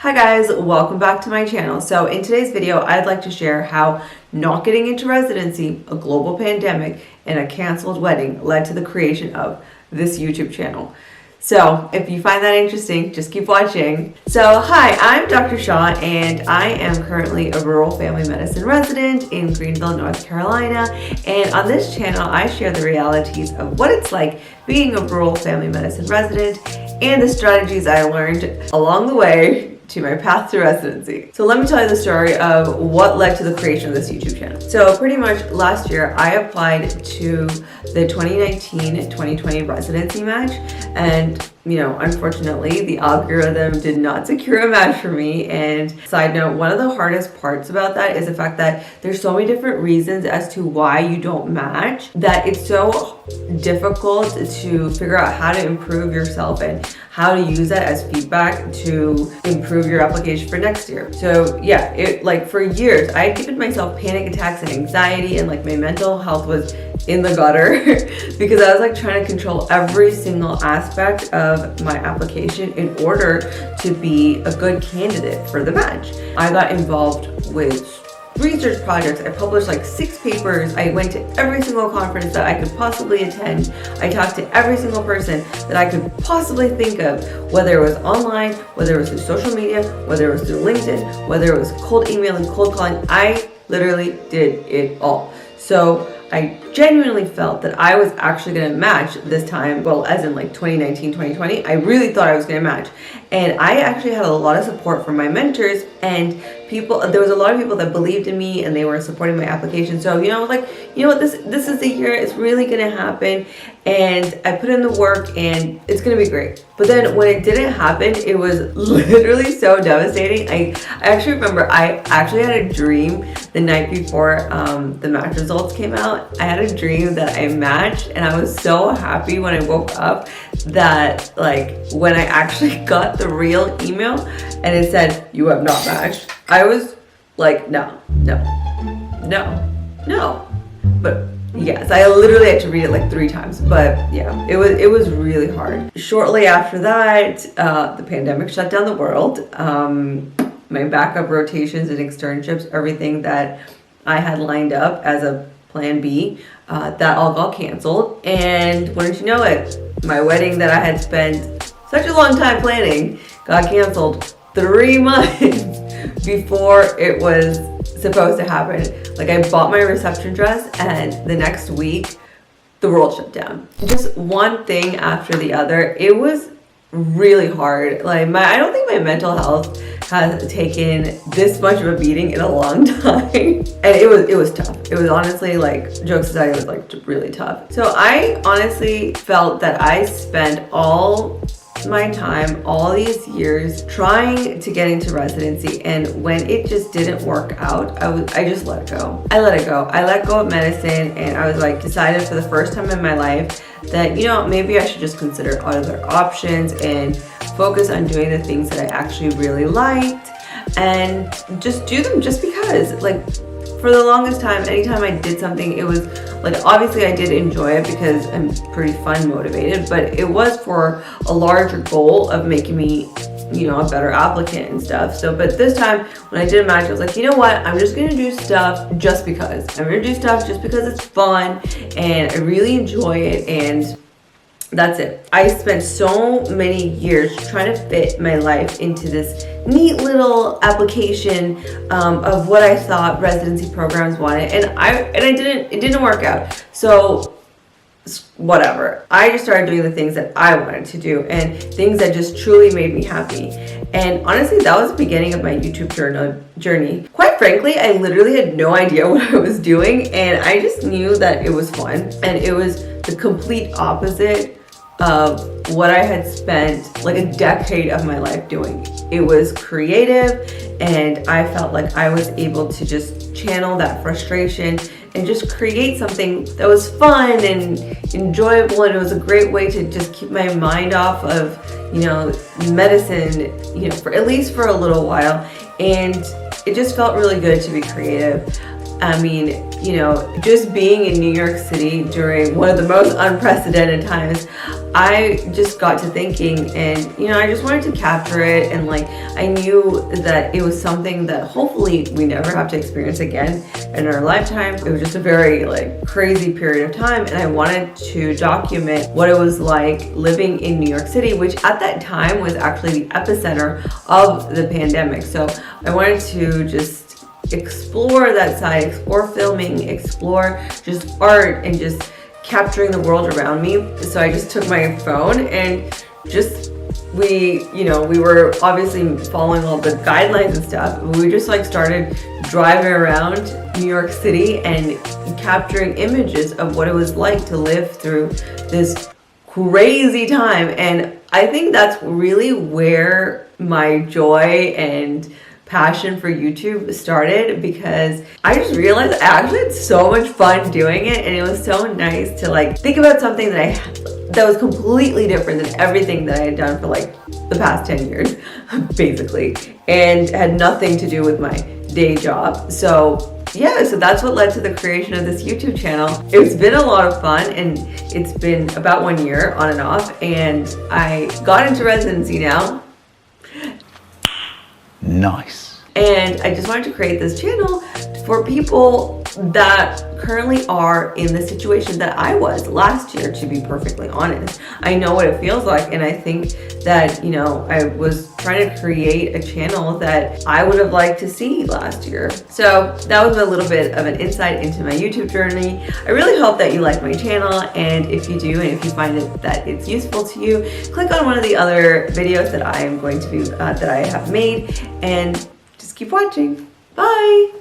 Hi guys, welcome back to my channel. So in today's video, I'd like to share how not getting into residency, a global pandemic, and a canceled wedding led to the creation of this YouTube channel. So if you find that interesting, just keep watching. So hi, I'm Dr. Shaw and I am currently a rural family medicine resident in Greenville, North Carolina. And on this channel, I share the realities of what it's like being a rural family medicine resident and the strategies I learned along the way to my path to residency. So let me tell you the story of what led to the creation of this YouTube channel. So pretty much last year, I applied to the 2019-2020 residency match, and unfortunately, the algorithm did not secure a match for me. And side note, one of the hardest parts about that is the fact that there's so many different reasons as to why you don't match, that it's so difficult to figure out how to improve yourself and how to use that as feedback to improve your application for next year. So yeah, for years, I had given myself panic attacks and anxiety, and my mental health was in the gutter because I was trying to control every single aspect of my application in order to be a good candidate for the match. I got involved with research projects. I published 6 papers. I went to every single conference that I could possibly attend. I talked to every single person that I could possibly think of, whether it was online, whether it was through social media, whether it was through LinkedIn, whether it was cold emailing, cold calling. I literally did it all. So I genuinely felt that I was actually going to match this time, well, as in 2019, 2020, I really thought I was going to match. And I actually had a lot of support from my mentors and there was a lot of people that believed in me and they were supporting my application. So, I was this is the year, it's really going to happen. And I put in the work and it's going to be great. But then when it didn't happen, it was literally so devastating. I actually remember I actually had a dream the night before the match results came out. I had a dream that I matched, and I was so happy when I woke up that when I actually got the real email and it said, "You have not matched," I was no. But yes, I literally had to read it 3 times, but yeah, it was really hard. Shortly after that, the pandemic shut down the world. My backup rotations and externships, everything that I had lined up as a plan B, that all got canceled. And wouldn't you know it, my wedding that I had spent such a long time planning got canceled 3 months before it was supposed to happen. I bought my reception dress and the next week the world shut down. Just one thing after the other. It was really hard. I don't think my mental health has taken this much of a beating in a long time. And it was tough. It was honestly, jokes aside, it was really tough. So I honestly felt that I spent all my time, all these years, trying to get into residency, and when it just didn't work out, I just let it go. I let it go. I let go of medicine, and I was decided for the first time in my life that maybe I should just consider other options and focus on doing the things that I actually really liked and just do them just because. For the longest time, anytime I did something, it was obviously I did enjoy it because I'm pretty fun motivated, but it was for a larger goal of making me, a better applicant and stuff. So, but this time when I did a match, I was you know what? I'm just going to do stuff just because. I'm going to do stuff just because it's fun and I really enjoy it, and that's it. I spent so many years trying to fit my life into this neat little application of what I thought residency programs wanted, and it didn't work out. So whatever. I just started doing the things that I wanted to do and things that just truly made me happy. And honestly, that was the beginning of my YouTube journey. Quite frankly, I literally had no idea what I was doing, and I just knew that it was fun, and it was the complete opposite of what I had spent a decade of my life doing. It was creative, and I felt like I was able to just channel that frustration and just create something that was fun and enjoyable, and it was a great way to just keep my mind off of medicine, for at least for a little while. And it just felt really good to be creative. I mean, you know, just being in New York City during one of the most unprecedented times, I just got to thinking, and you know, I just wanted to capture it, and like I knew that it was something that hopefully we never have to experience again in our lifetime. It was just a very like crazy period of time, and I wanted to document what it was like living in New York City, which at that time was actually the epicenter of the pandemic. So I wanted to just explore that side, explore filming, explore just art, and just capturing the world around me. So I just took my phone and just we were obviously following all the guidelines and stuff. We just like started driving around New York City and capturing images of what it was like to live through this crazy time. And I think that's really where my joy and passion for YouTube started, because I just realized I actually had so much fun doing it, and it was so nice to like think about something that was completely different than everything that I had done for like the past 10 years basically, and had nothing to do with my day job. So yeah, so that's what led to the creation of this YouTube channel. It's been a lot of fun, and it's been about 1 year on and off, and I got into residency now. Nice. And I just wanted to create this channel for people that currently are in the situation that I was last year, to be perfectly honest. I know what it feels like, and I think that, you know, I was trying to create a channel that I would have liked to see last year. So that was a little bit of an insight into my YouTube journey. I really hope that you like my channel, and if you do, and if you find that it's useful to you, click on one of the other videos that I am going to be, that I have made, and just keep watching. Bye!